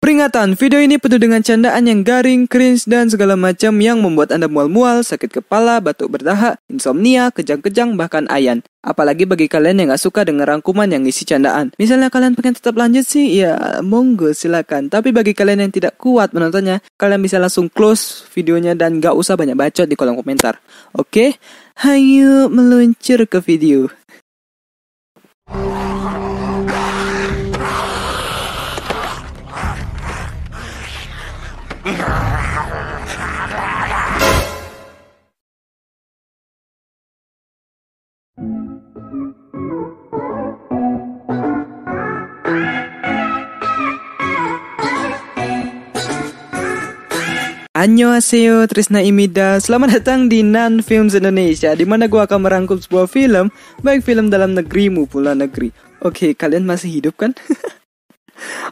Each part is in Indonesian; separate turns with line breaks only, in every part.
Peringatan, video ini penuh dengan candaan yang garing, cringe, dan segala macam yang membuat Anda mual-mual, sakit kepala, batuk berdahak, insomnia, kejang-kejang, bahkan ayan. Apalagi bagi kalian yang gak suka dengan rangkuman yang isi candaan. Misalnya kalian pengen tetap lanjut sih, ya monggo silakan. Tapi bagi kalian yang tidak kuat menontonnya, kalian bisa langsung close videonya dan gak usah banyak bacot di kolom komentar. Oke? Hayu meluncur ke video. Annyeonghaseyo, Trisna Imida. Selamat datang di Nan Films Indonesia, di mana gue akan merangkum sebuah film, baik film dalam negeri maupun luar negeri. Oke, kalian masih hidup kan?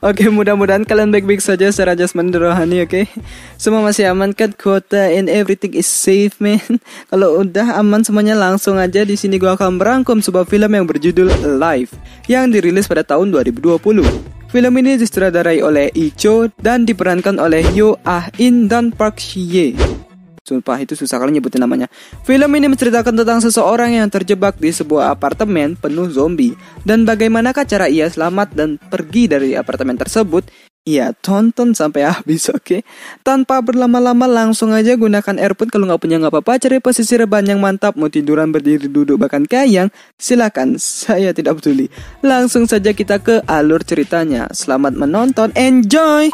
Oke, mudah-mudahan kalian baik-baik saja secara jasmani dan rohani, oke? Semua masih aman kan? Kuota and everything is safe, man. Kalau udah aman semuanya, langsung aja di sini gue akan merangkum sebuah film yang berjudul Alive, yang dirilis pada tahun 2020. Film ini disutradarai oleh Lee Cho dan diperankan oleh Yoo Ah-in dan Park Si-ye. Sumpah itu susah kali nyebutin namanya. Film ini menceritakan tentang seseorang yang terjebak di sebuah apartemen penuh zombie dan bagaimanakah cara ia selamat dan pergi dari apartemen tersebut. Iya, tonton sampai habis, oke? Tanpa berlama-lama, langsung aja gunakan earphone. Kalau nggak punya nggak apa-apa, cari posisi rebahan yang mantap. Mau tiduran, berdiri, duduk, bahkan kayang, silakan, saya tidak peduli. Langsung saja kita ke alur ceritanya. Selamat menonton, enjoy!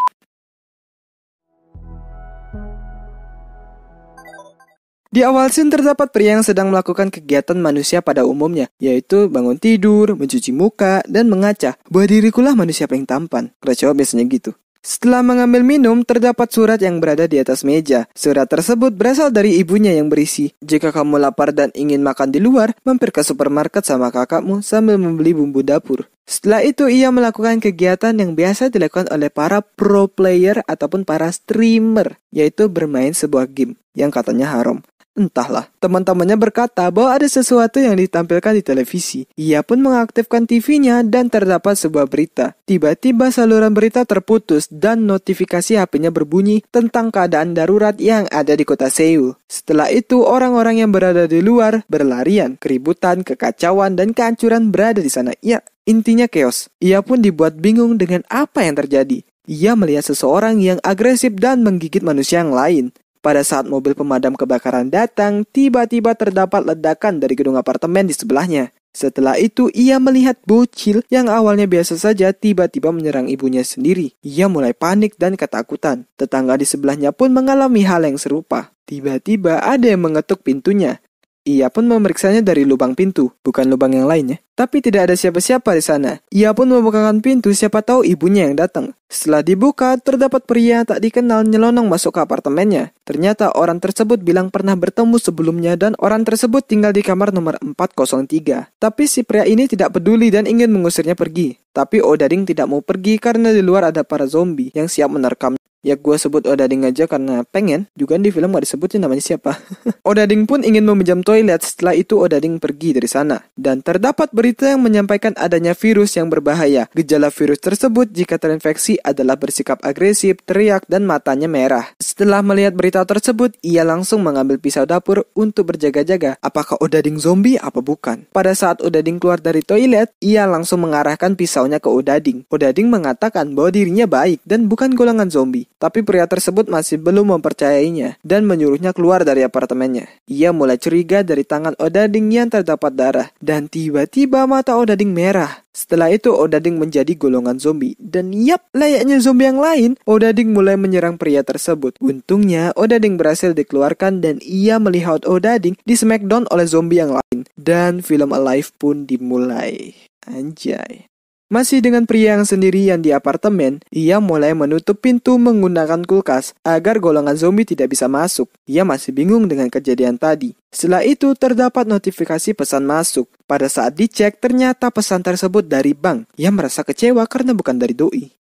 Di awal scene terdapat pria yang sedang melakukan kegiatan manusia pada umumnya, yaitu bangun tidur, mencuci muka, dan mengaca. Bahwa dirikulah manusia paling tampan. Kalau cowok biasanya gitu. Setelah mengambil minum, terdapat surat yang berada di atas meja. Surat tersebut berasal dari ibunya yang berisi, "Jika kamu lapar dan ingin makan di luar, mampir ke supermarket sama kakakmu sambil membeli bumbu dapur." Setelah itu ia melakukan kegiatan yang biasa dilakukan oleh para pro player ataupun para streamer, yaitu bermain sebuah game yang katanya haram. Entahlah, teman-temannya berkata bahwa ada sesuatu yang ditampilkan di televisi. Ia pun mengaktifkan TV-nya dan terdapat sebuah berita. Tiba-tiba saluran berita terputus dan notifikasi HP-nya berbunyi tentang keadaan darurat yang ada di kota Seoul. Setelah itu, orang-orang yang berada di luar berlarian. Keributan, kekacauan, dan kehancuran berada di sana. Ya, intinya chaos. Ia pun dibuat bingung dengan apa yang terjadi. Ia melihat seseorang yang agresif dan menggigit manusia yang lain. Pada saat mobil pemadam kebakaran datang, tiba-tiba terdapat ledakan dari gedung apartemen di sebelahnya. Setelah itu, ia melihat bocil yang awalnya biasa saja tiba-tiba menyerang ibunya sendiri. Ia mulai panik dan ketakutan. Tetangga di sebelahnya pun mengalami hal yang serupa. Tiba-tiba ada yang mengetuk pintunya. Ia pun memeriksanya dari lubang pintu, bukan lubang yang lainnya. Tapi tidak ada siapa-siapa di sana. Ia pun membukakan pintu, siapa tahu ibunya yang datang. Setelah dibuka, terdapat pria tak dikenal nyelonong masuk ke apartemennya. Ternyata orang tersebut bilang pernah bertemu sebelumnya dan orang tersebut tinggal di kamar nomor 403. Tapi si pria ini tidak peduli dan ingin mengusirnya pergi. Tapi Odading tidak mau pergi karena di luar ada para zombie yang siap menerkam. Ya gue sebut Odading aja karena pengen. Juga di film gak disebutin namanya siapa. Odading pun ingin meminjam toilet. Setelah itu Odading pergi dari sana. Dan terdapat berita yang menyampaikan adanya virus yang berbahaya. Gejala virus tersebut jika terinfeksi adalah bersikap agresif, teriak, dan matanya merah. Setelah melihat berita tersebut, ia langsung mengambil pisau dapur untuk berjaga-jaga. Apakah Odading zombie apa bukan? Pada saat Odading keluar dari toilet, ia langsung mengarahkan pisaunya ke Odading. Odading mengatakan bahwa dirinya baik dan bukan golongan zombie. Tapi pria tersebut masih belum mempercayainya dan menyuruhnya keluar dari apartemennya. Ia mulai curiga dari tangan Odading yang terdapat darah. Dan tiba-tiba mata Odading merah. Setelah itu Odading menjadi golongan zombie. Dan yap, layaknya zombie yang lain, Odading mulai menyerang pria tersebut. Untungnya Odading berhasil dikeluarkan dan ia melihat Odading di smackdown oleh zombie yang lain. Dan film Alive pun dimulai. Anjay. Masih dengan pria yang sendirian di apartemen, ia mulai menutup pintu menggunakan kulkas agar golongan zombie tidak bisa masuk. Ia masih bingung dengan kejadian tadi. Setelah itu terdapat notifikasi pesan masuk. Pada saat dicek, ternyata pesan tersebut dari bank. Ia merasa kecewa karena bukan dari doi.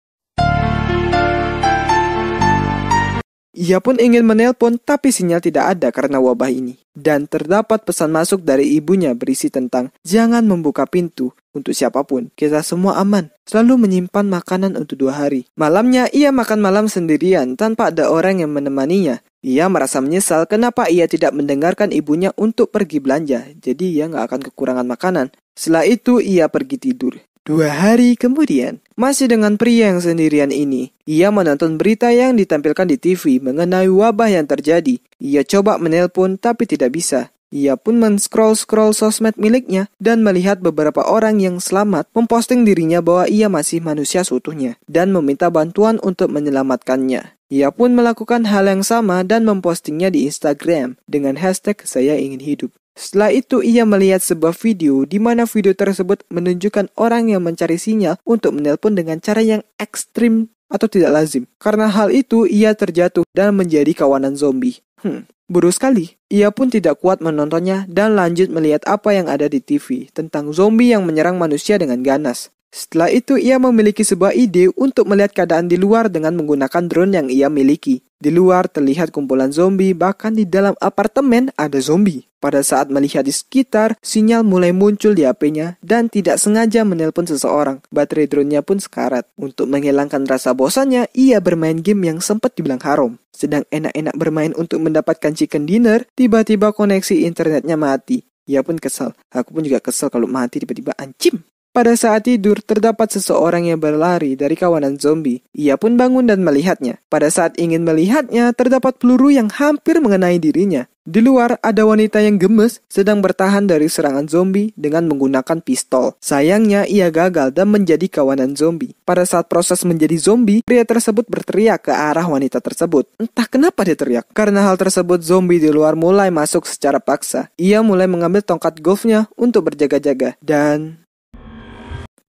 Ia pun ingin menelpon tapi sinyal tidak ada karena wabah ini. Dan terdapat pesan masuk dari ibunya berisi tentang jangan membuka pintu. untuk siapapun. Kita semua aman. Selalu menyimpan makanan untuk 2 hari. Malamnya ia makan malam sendirian tanpa ada orang yang menemaninya. Ia merasa menyesal kenapa ia tidak mendengarkan ibunya untuk pergi belanja. Jadi ia gak akan kekurangan makanan. Setelah itu ia pergi tidur. 2 hari kemudian, masih dengan pria yang sendirian ini, ia menonton berita yang ditampilkan di TV mengenai wabah yang terjadi. Ia coba menelpon tapi tidak bisa. Ia pun men-scroll sosmed miliknya dan melihat beberapa orang yang selamat memposting dirinya bahwa ia masih manusia seutuhnya dan meminta bantuan untuk menyelamatkannya. Ia pun melakukan hal yang sama dan mempostingnya di Instagram dengan hashtag saya ingin hidup. Setelah itu ia melihat sebuah video di mana video tersebut menunjukkan orang yang mencari sinyal untuk menelpon dengan cara yang ekstrim atau tidak lazim. Karena hal itu ia terjatuh dan menjadi kawanan zombie. Bodoh sekali. Ia pun tidak kuat menontonnya dan lanjut melihat apa yang ada di TV tentang zombie yang menyerang manusia dengan ganas. Setelah itu ia memiliki sebuah ide untuk melihat keadaan di luar dengan menggunakan drone yang ia miliki. Di luar terlihat kumpulan zombie, bahkan di dalam apartemen ada zombie. Pada saat melihat di sekitar, sinyal mulai muncul di HP-nya dan tidak sengaja menelpon seseorang. Baterai drone-nya pun sekarat. Untuk menghilangkan rasa bosannya, ia bermain game yang sempat dibilang haram. Sedang enak-enak bermain untuk mendapatkan chicken dinner, tiba-tiba koneksi internetnya mati. Ia pun kesal. Aku pun juga kesal kalau mati tiba-tiba, anjim. Pada saat tidur, terdapat seseorang yang berlari dari kawanan zombie. Ia pun bangun dan melihatnya. Pada saat ingin melihatnya, terdapat peluru yang hampir mengenai dirinya. Di luar, ada wanita yang gemes sedang bertahan dari serangan zombie dengan menggunakan pistol. Sayangnya, ia gagal dan menjadi kawanan zombie. Pada saat proses menjadi zombie, pria tersebut berteriak ke arah wanita tersebut. Entah kenapa dia teriak. Karena hal tersebut, zombie di luar mulai masuk secara paksa. Ia mulai mengambil tongkat golfnya untuk berjaga-jaga. Dan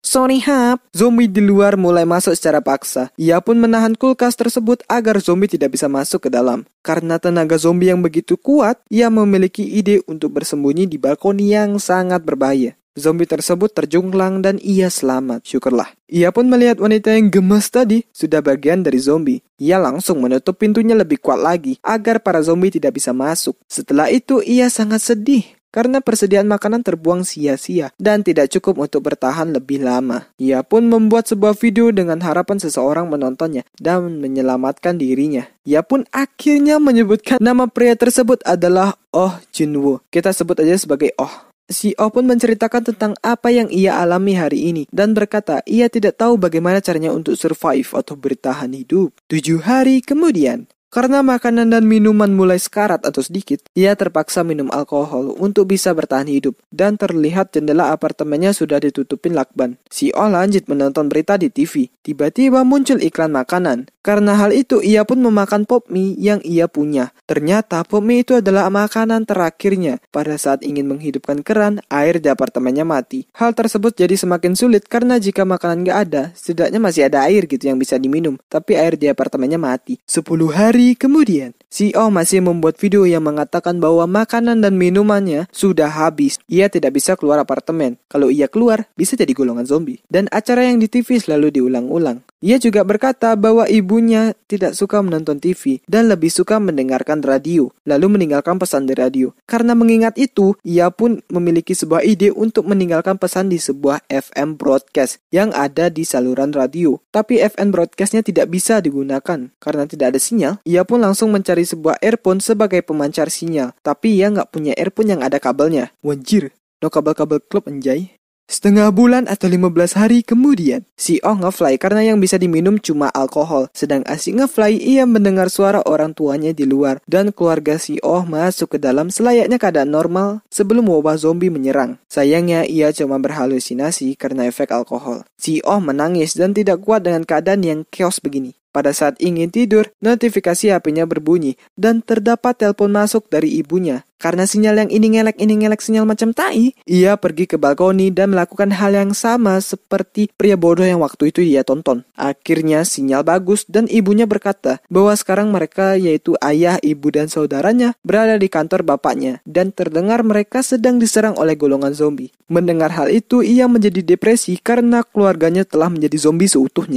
sorry hap, zombie di luar mulai masuk secara paksa. Ia pun menahan kulkas tersebut agar zombie tidak bisa masuk ke dalam. Karena tenaga zombie yang begitu kuat, ia memiliki ide untuk bersembunyi di balkoni yang sangat berbahaya. Zombie tersebut terjungklang dan ia selamat, syukurlah. Ia pun melihat wanita yang gemes tadi sudah bagian dari zombie. Ia langsung menutup pintunya lebih kuat lagi agar para zombie tidak bisa masuk. Setelah itu ia sangat sedih karena persediaan makanan terbuang sia-sia dan tidak cukup untuk bertahan lebih lama. Ia pun membuat sebuah video dengan harapan seseorang menontonnya dan menyelamatkan dirinya. Ia pun akhirnya menyebutkan nama pria tersebut adalah Oh Junwoo. Kita sebut aja sebagai Oh. Si Oh pun menceritakan tentang apa yang ia alami hari ini dan berkata ia tidak tahu bagaimana caranya untuk survive atau bertahan hidup. 7 hari kemudian, karena makanan dan minuman mulai sekarat atau sedikit, ia terpaksa minum alkohol untuk bisa bertahan hidup. Dan terlihat jendela apartemennya sudah ditutupin lakban. Si Oh lanjut menonton berita di TV. Tiba-tiba muncul iklan makanan. Karena hal itu, ia pun memakan pop mie yang ia punya. Ternyata pop mie itu adalah makanan terakhirnya. Pada saat ingin menghidupkan keran, air di apartemennya mati. Hal tersebut jadi semakin sulit karena jika makanan gak ada, setidaknya masih ada air gitu yang bisa diminum. Tapi air di apartemennya mati. 10 hari kemudian, si Oh masih membuat video yang mengatakan bahwa makanan dan minumannya sudah habis. Ia tidak bisa keluar apartemen. Kalau ia keluar, bisa jadi golongan zombie. Dan acara yang di TV selalu diulang-ulang. Ia juga berkata bahwa ibunya tidak suka menonton TV dan lebih suka mendengarkan radio, lalu meninggalkan pesan di radio. Karena mengingat itu, ia pun memiliki sebuah ide untuk meninggalkan pesan di sebuah FM broadcast yang ada di saluran radio. Tapi FM broadcastnya tidak bisa digunakan karena tidak ada sinyal. Ia pun langsung mencari sebuah earphone sebagai pemancar sinyal, tapi ia nggak punya earphone yang ada kabelnya. Wanjir, no kabel-kabel klub anjay. Setengah bulan atau 15 hari kemudian, si Oh nge-fly karena yang bisa diminum cuma alkohol. Sedang asik nge-fly, ia mendengar suara orang tuanya di luar dan keluarga si Oh masuk ke dalam selayaknya keadaan normal sebelum wabah zombie menyerang. Sayangnya ia cuma berhalusinasi karena efek alkohol. Si Oh menangis dan tidak kuat dengan keadaan yang chaos begini. Pada saat ingin tidur, notifikasi HP-nya berbunyi dan terdapat telepon masuk dari ibunya. Karena sinyal yang ini ngelek sinyal macam tai, ia pergi ke balkoni dan melakukan hal yang sama seperti pria bodoh yang waktu itu ia tonton. Akhirnya sinyal bagus dan ibunya berkata bahwa sekarang mereka yaitu ayah, ibu dan saudaranya berada di kantor bapaknya dan terdengar mereka sedang diserang oleh golongan zombie. Mendengar hal itu, ia menjadi depresi karena keluarganya telah menjadi zombie seutuhnya.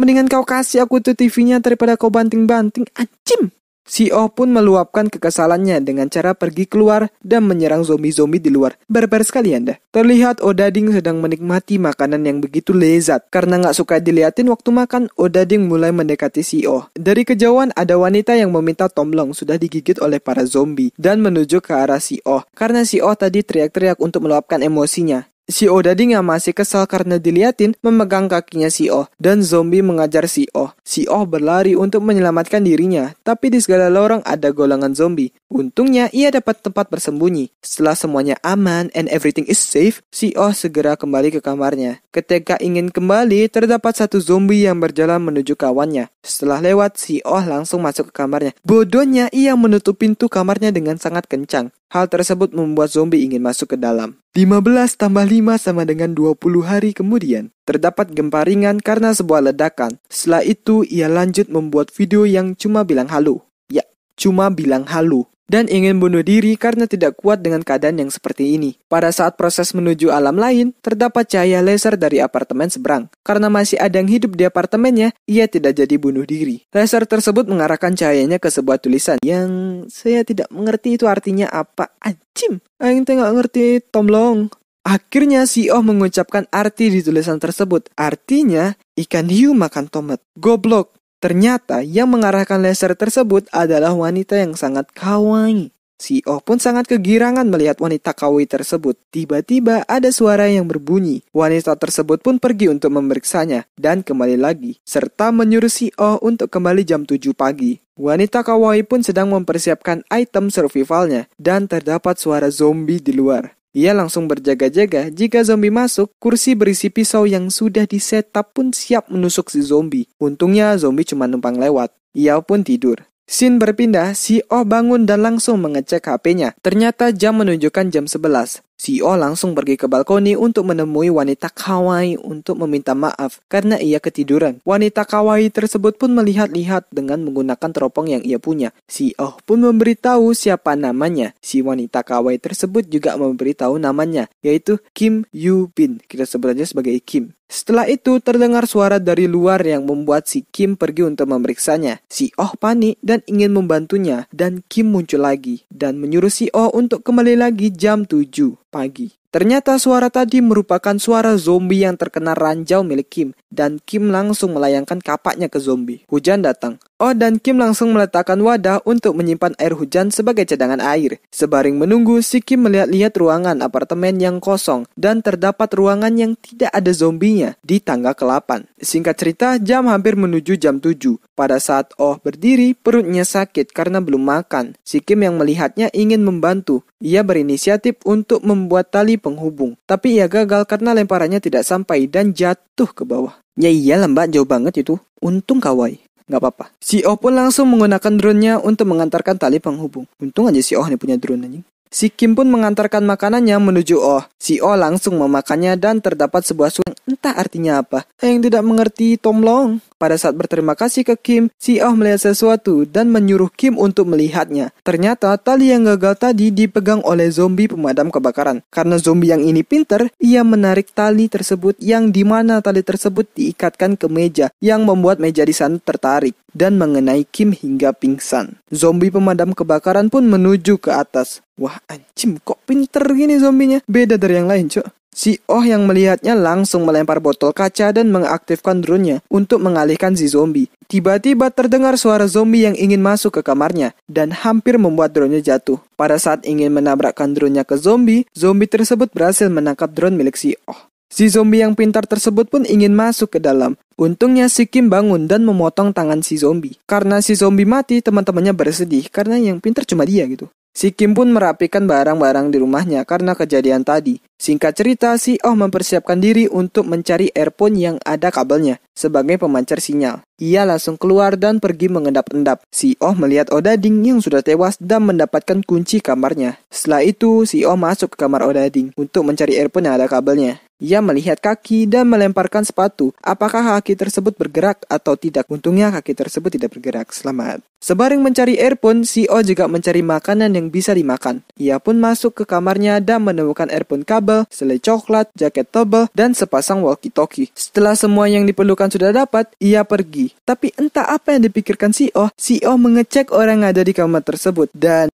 Mendingan kau kasih aku tuh TV-nya daripada kau banting-banting. Anjim. Si Oh pun meluapkan kekesalannya dengan cara pergi keluar dan menyerang zombie-zombie di luar. Barbar sekali Anda. Terlihat Odading sedang menikmati makanan yang begitu lezat. Karena nggak suka diliatin waktu makan, Odading mulai mendekati si Oh. Dari kejauhan ada wanita yang meminta tolong sudah digigit oleh para zombie dan menuju ke arah si Oh. Karena si Oh tadi teriak-teriak untuk meluapkan emosinya. Si Odading yang masih kesal karena diliatin memegang kakinya si Oh dan zombie mengajar si Oh. Si Oh berlari untuk menyelamatkan dirinya, tapi di segala lorong ada golongan zombie. Untungnya ia dapat tempat bersembunyi. Setelah semuanya aman and everything is safe, si Oh segera kembali ke kamarnya. Ketika ingin kembali, terdapat satu zombie yang berjalan menuju kawannya. Setelah lewat, si Oh langsung masuk ke kamarnya. Bodohnya ia menutup pintu kamarnya dengan sangat kencang. Hal tersebut membuat zombie ingin masuk ke dalam. 15 tambah 5 sama dengan 20 hari kemudian, terdapat gempa ringan karena sebuah ledakan. Setelah itu, ia lanjut membuat video yang cuma bilang halo. Ya, cuma bilang halo. Dan ingin bunuh diri karena tidak kuat dengan keadaan yang seperti ini. Pada saat proses menuju alam lain, terdapat cahaya laser dari apartemen seberang. Karena masih ada yang hidup di apartemennya, ia tidak jadi bunuh diri. Laser tersebut mengarahkan cahayanya ke sebuah tulisan yang saya tidak mengerti itu artinya apa. Anjim, aing teh nggak ngerti, tolong. Akhirnya si Oh mengucapkan arti di tulisan tersebut. Artinya, ikan hiu makan tomat. Goblok. Ternyata yang mengarahkan laser tersebut adalah wanita yang sangat kawaii. Si Oh pun sangat kegirangan melihat wanita kawaii tersebut. Tiba-tiba ada suara yang berbunyi. Wanita tersebut pun pergi untuk memeriksanya dan kembali lagi, serta menyuruh si Oh untuk kembali jam 7 pagi. Wanita kawaii pun sedang mempersiapkan item survivalnya dan terdapat suara zombie di luar. Ia langsung berjaga-jaga jika zombie masuk, kursi berisi pisau yang sudah disetap pun siap menusuk si zombie. Untungnya zombie cuma numpang lewat. Ia pun tidur. Scene berpindah, si Oh bangun dan langsung mengecek HP-nya. Ternyata jam menunjukkan jam 11. Si Oh langsung pergi ke balkoni untuk menemui wanita kawaii untuk meminta maaf karena ia ketiduran. Wanita kawaii tersebut pun melihat-lihat dengan menggunakan teropong yang ia punya. Si Oh pun memberitahu siapa namanya. Si wanita kawaii tersebut juga memberitahu namanya, yaitu Kim Yoo Bin. Kita sebut aja sebagai Kim. Setelah itu terdengar suara dari luar yang membuat si Kim pergi untuk memeriksanya. Si Oh panik dan ingin membantunya dan Kim muncul lagi dan menyuruh si Oh untuk kembali lagi jam 7 pagi. Ternyata suara tadi merupakan suara zombie yang terkena ranjau milik Kim dan Kim langsung melayangkan kapaknya ke zombie. Hujan datang. Oh dan Kim langsung meletakkan wadah untuk menyimpan air hujan sebagai cadangan air. Sebaring menunggu, si Kim melihat-lihat ruangan apartemen yang kosong dan terdapat ruangan yang tidak ada zombinya di tangga ke-8. Singkat cerita, jam hampir menuju jam 7. Pada saat Oh berdiri, perutnya sakit karena belum makan. Si Kim yang melihatnya ingin membantu. Ia berinisiatif untuk membuat tali penghubung. Tapi ia gagal karena lemparannya tidak sampai dan jatuh ke bawah. Ya iyalah mbak, jauh banget itu. Untung kawaii. Gak apa-apa. Si Oh pun langsung menggunakan drone-nya untuk mengantarkan tali penghubung. Untung aja si Oh nih punya drone anjing. Si Kim pun mengantarkan makanannya menuju Oh. Si Oh langsung memakannya dan terdapat sebuah suara entah artinya apa. Yang tidak mengerti tolong. Pada saat berterima kasih ke Kim, si Oh melihat sesuatu dan menyuruh Kim untuk melihatnya. Ternyata tali yang gagal tadi dipegang oleh zombie pemadam kebakaran. Karena zombie yang ini pinter, ia menarik tali tersebut yang dimana tali tersebut diikatkan ke meja yang membuat meja di sana tertarik dan mengenai Kim hingga pingsan. Zombie pemadam kebakaran pun menuju ke atas. Wah anjim, kok pinter gini zombinya? Beda dari yang lain cok. Si Oh yang melihatnya langsung melempar botol kaca dan mengaktifkan drone-nya untuk mengalihkan si zombie. Tiba-tiba terdengar suara zombie yang ingin masuk ke kamarnya dan hampir membuat drone-nya jatuh. Pada saat ingin menabrakkan drone-nya ke zombie, zombie tersebut berhasil menangkap drone milik si Oh. Si zombie yang pintar tersebut pun ingin masuk ke dalam. Untungnya si Kim bangun dan memotong tangan si zombie. Karena si zombie mati, teman-temannya bersedih karena yang pintar cuma dia gitu. Si Kim pun merapikan barang-barang di rumahnya karena kejadian tadi. Singkat cerita, si Oh mempersiapkan diri untuk mencari earphone yang ada kabelnya sebagai pemancar sinyal. Ia langsung keluar dan pergi mengendap-endap. Si Oh melihat Odading yang sudah tewas dan mendapatkan kunci kamarnya. Setelah itu, si Oh masuk ke kamar Odading untuk mencari earphone yang ada kabelnya. Ia melihat kaki dan melemparkan sepatu. Apakah kaki tersebut bergerak atau tidak? Untungnya kaki tersebut tidak bergerak. Selamat. Sebaring mencari earphone, si Oh juga mencari makanan yang bisa dimakan. Ia pun masuk ke kamarnya dan menemukan earphone kabel kabel, selai coklat, jaket tebal, dan sepasang walkie-talkie. Setelah semua yang diperlukan sudah dapat, ia pergi. Tapi entah apa yang dipikirkan si Oh mengecek orang yang ada di kamar tersebut dan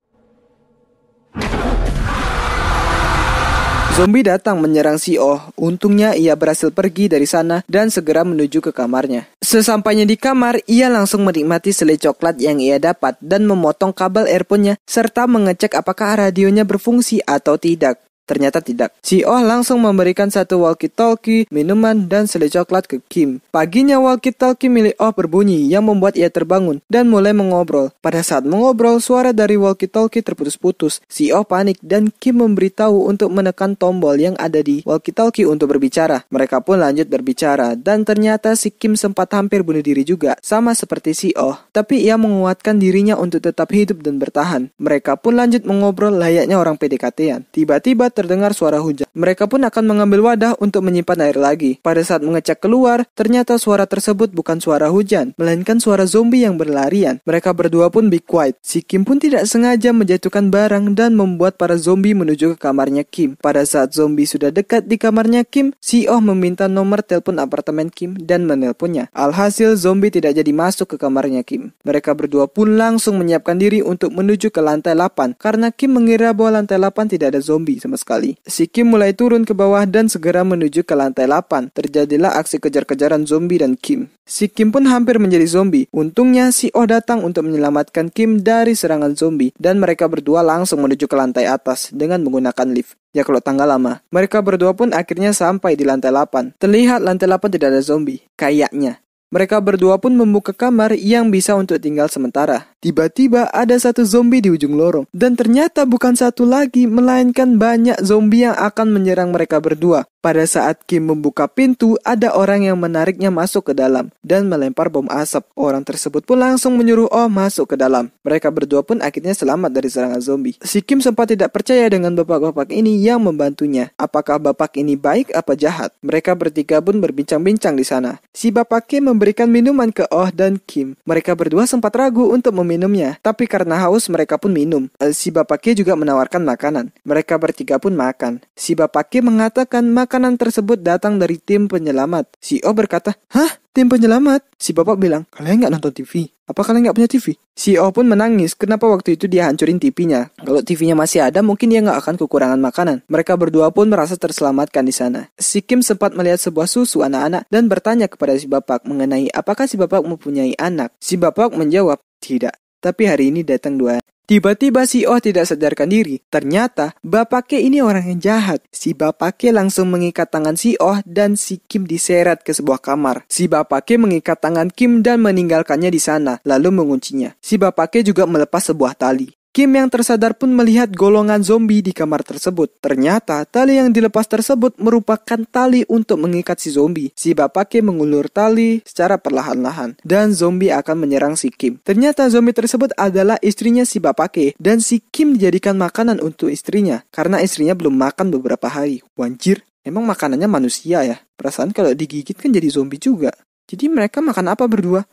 zombie datang menyerang si Oh. Untungnya ia berhasil pergi dari sana dan segera menuju ke kamarnya. Sesampainya di kamar, ia langsung menikmati selai coklat yang ia dapat dan memotong kabel earphone-nya serta mengecek apakah radionya berfungsi atau tidak. Ternyata tidak. Si Oh langsung memberikan satu walkie-talkie, minuman, dan selai coklat ke Kim. Paginya walkie-talkie milik Oh berbunyi yang membuat ia terbangun dan mulai mengobrol. Pada saat mengobrol, suara dari walkie-talkie terputus-putus. Si Oh panik dan Kim memberitahu untuk menekan tombol yang ada di walkie-talkie untuk berbicara. Mereka pun lanjut berbicara dan ternyata si Kim sempat hampir bunuh diri juga, sama seperti si Oh. Tapi ia menguatkan dirinya untuk tetap hidup dan bertahan. Mereka pun lanjut mengobrol layaknya orang PDKT-an. Tiba-tiba terdengar suara hujan. Mereka pun akan mengambil wadah untuk menyimpan air lagi. Pada saat mengecek keluar, ternyata suara tersebut bukan suara hujan, melainkan suara zombie yang berlarian. Mereka berdua pun be quiet. Si Kim pun tidak sengaja menjatuhkan barang dan membuat para zombie menuju ke kamarnya Kim. Pada saat zombie sudah dekat di kamarnya Kim, si Oh meminta nomor telepon apartemen Kim dan menelponnya. Alhasil zombie tidak jadi masuk ke kamarnya Kim. Mereka berdua pun langsung menyiapkan diri untuk menuju ke lantai 8 karena Kim mengira bahwa lantai 8 tidak ada zombie sama sekali. Si Kim mulai turun ke bawah dan segera menuju ke lantai 8. Terjadilah aksi kejar-kejaran zombie dan Kim. Si Kim pun hampir menjadi zombie. Untungnya si Oh datang untuk menyelamatkan Kim dari serangan zombie dan mereka berdua langsung menuju ke lantai atas dengan menggunakan lift. Ya kalau tangga lama. Mereka berdua pun akhirnya sampai di lantai 8. Terlihat lantai 8 tidak ada zombie. Kayaknya. Mereka berdua pun membuka kamar yang bisa untuk tinggal sementara. Tiba-tiba ada satu zombie di ujung lorong. Dan ternyata bukan satu lagi, melainkan banyak zombie yang akan menyerang mereka berdua. Pada saat Kim membuka pintu, ada orang yang menariknya masuk ke dalam dan melempar bom asap. Orang tersebut pun langsung menyuruh Oh masuk ke dalam. Mereka berdua pun akhirnya selamat dari serangan zombie. Si Kim sempat tidak percaya dengan bapak-bapak ini yang membantunya. Apakah bapak ini baik apa jahat? Mereka bertiga pun berbincang-bincang di sana. Si bapak Kim memberikan minuman ke Oh dan Kim. Mereka berdua sempat ragu untuk meminumnya, tapi karena haus mereka pun minum. Si bapak Kim juga menawarkan makanan. Mereka bertiga pun makan. Si bapak Kim mengatakan makanan tersebut datang dari tim penyelamat. Si Oh berkata, "Hah? Tim penyelamat?" Si bapak bilang, "Kalian nggak nonton TV? Apa kalian nggak punya TV?" Si Oh pun menangis, kenapa waktu itu dia hancurin TV-nya. Kalau TV-nya masih ada, mungkin dia nggak akan kekurangan makanan. Mereka berdua pun merasa terselamatkan di sana. Si Kim sempat melihat sebuah susu anak-anak dan bertanya kepada si bapak mengenai apakah si bapak mempunyai anak. Si bapak menjawab, "Tidak, tapi hari ini datang 2." Tiba-tiba si Oh tidak sadarkan diri. Ternyata bapaknya ini orang yang jahat. Si bapaknya langsung mengikat tangan si Oh dan si Kim diseret ke sebuah kamar. Si bapaknya mengikat tangan Kim dan meninggalkannya di sana, lalu menguncinya. Si bapaknya juga melepas sebuah tali. Kim yang tersadar pun melihat golongan zombie di kamar tersebut. Ternyata tali yang dilepas tersebut merupakan tali untuk mengikat si zombie. Si bapaknya mengulur tali secara perlahan-lahan dan zombie akan menyerang si Kim. Ternyata zombie tersebut adalah istrinya si bapaknya dan si Kim dijadikan makanan untuk istrinya karena istrinya belum makan beberapa hari. Wanjir, emang makanannya manusia ya? Perasaan kalau digigit kan jadi zombie juga. Jadi mereka makan apa berdua?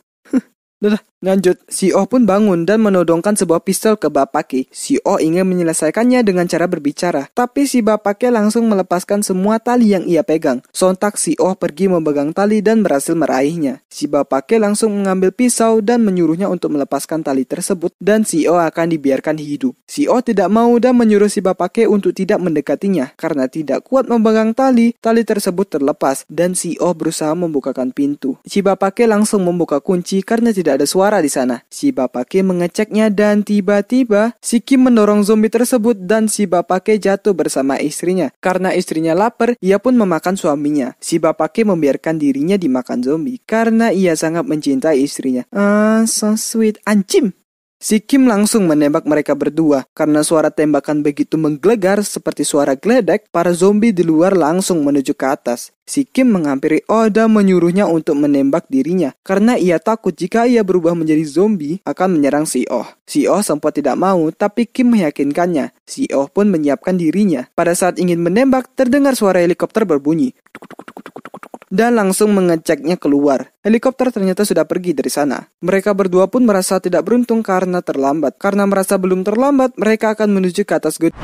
Udah, lanjut. Si Oh pun bangun dan menodongkan sebuah pistol ke bapaknya. Si Oh ingin menyelesaikannya dengan cara berbicara, tapi si bapaknya langsung melepaskan semua tali yang ia pegang. Sontak si Oh pergi memegang tali dan berhasil meraihnya. Si bapaknya langsung mengambil pisau dan menyuruhnya untuk melepaskan tali tersebut dan si Oh akan dibiarkan hidup. Si Oh tidak mau dan menyuruh si bapaknya untuk tidak mendekatinya. Karena tidak kuat memegang tali tersebut terlepas dan si Oh berusaha membukakan pintu. Si bapaknya langsung membuka kunci karena tidak ada suara di sana. Si bapaknya mengeceknya dan tiba-tiba si Kim mendorong zombie tersebut dan si bapaknya jatuh bersama istrinya. Karena istrinya lapar, ia pun memakan suaminya. Si bapaknya membiarkan dirinya dimakan zombie karena ia sangat mencintai istrinya. So sweet. Anjim. Si Kim langsung menembak mereka berdua. Karena suara tembakan begitu menggelegar seperti suara geledek, para zombie di luar langsung menuju ke atas. Si Kim menghampiri Oh dan menyuruhnya untuk menembak dirinya. Karena ia takut jika ia berubah menjadi zombie akan menyerang si Oh. Si Oh sempat tidak mau, tapi Kim meyakinkannya. Si Oh pun menyiapkan dirinya. Pada saat ingin menembak, terdengar suara helikopter berbunyi. Dan langsung mengeceknya keluar. Helikopter ternyata sudah pergi dari sana. Mereka berdua pun merasa tidak beruntung karena terlambat. Karena merasa belum terlambat, mereka akan menuju ke atas gedung.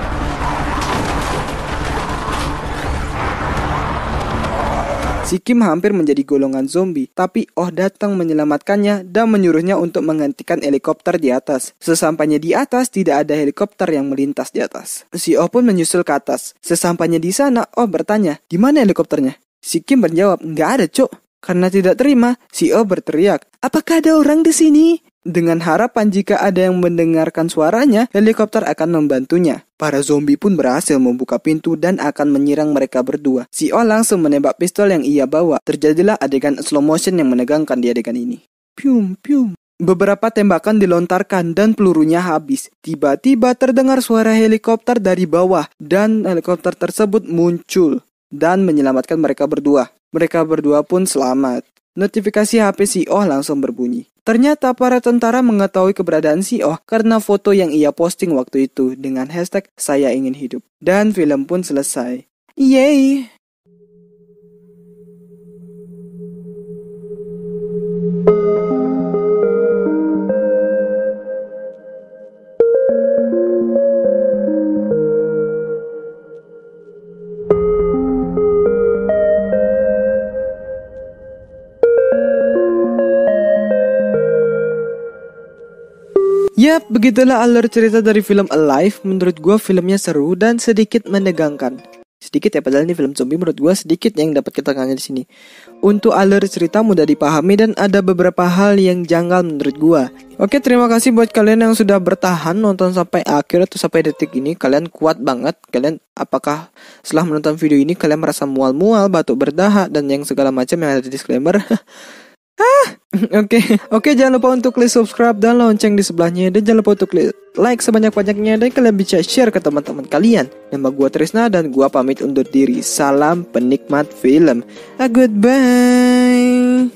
Si Kim hampir menjadi golongan zombie, tapi Oh datang menyelamatkannya dan menyuruhnya untuk menghentikan helikopter di atas. Sesampainya di atas, tidak ada helikopter yang melintas di atas. Si Oh pun menyusul ke atas. Sesampainya di sana, Oh bertanya, "Di mana helikopternya?" Si Kim menjawab, "Nggak ada, Cok." Karena tidak terima, si Oh berteriak, "Apakah ada orang di sini?" Dengan harapan jika ada yang mendengarkan suaranya, helikopter akan membantunya. Para zombie pun berhasil membuka pintu dan akan menyerang mereka berdua. Si Oh langsung menembak pistol yang ia bawa. Terjadilah adegan slow motion yang menegangkan di adegan ini. Pium, pium. Beberapa tembakan dilontarkan dan pelurunya habis. Tiba-tiba terdengar suara helikopter dari bawah dan helikopter tersebut muncul dan menyelamatkan mereka berdua. Mereka berdua pun selamat. Notifikasi HP si Oh langsung berbunyi. Ternyata para tentara mengetahui keberadaan si Oh karena foto yang ia posting waktu itu dengan hashtag "Saya Ingin Hidup". Dan film pun selesai. Yeay! Yap, begitulah alur cerita dari film Alive. Menurut gue filmnya seru dan sedikit menegangkan. Sedikit ya, padahal ini film zombie. Menurut gue sedikit yang dapat kita kangen di sini. Untuk alur cerita mudah dipahami dan ada beberapa hal yang janggal menurut gue. Oke, terima kasih buat kalian yang sudah bertahan nonton sampai akhir atau sampai detik ini. Kalian kuat banget. Kalian apakah setelah menonton video ini kalian merasa mual-mual, batuk berdahak dan yang segala macam yang ada di disclaimer? Oke, jangan lupa untuk klik subscribe dan lonceng di sebelahnya. Dan jangan lupa untuk klik like sebanyak-banyaknya. Dan kalian bisa share ke teman-teman kalian. Nama gue Trisna dan gue pamit undur diri. Salam penikmat film. Goodbye.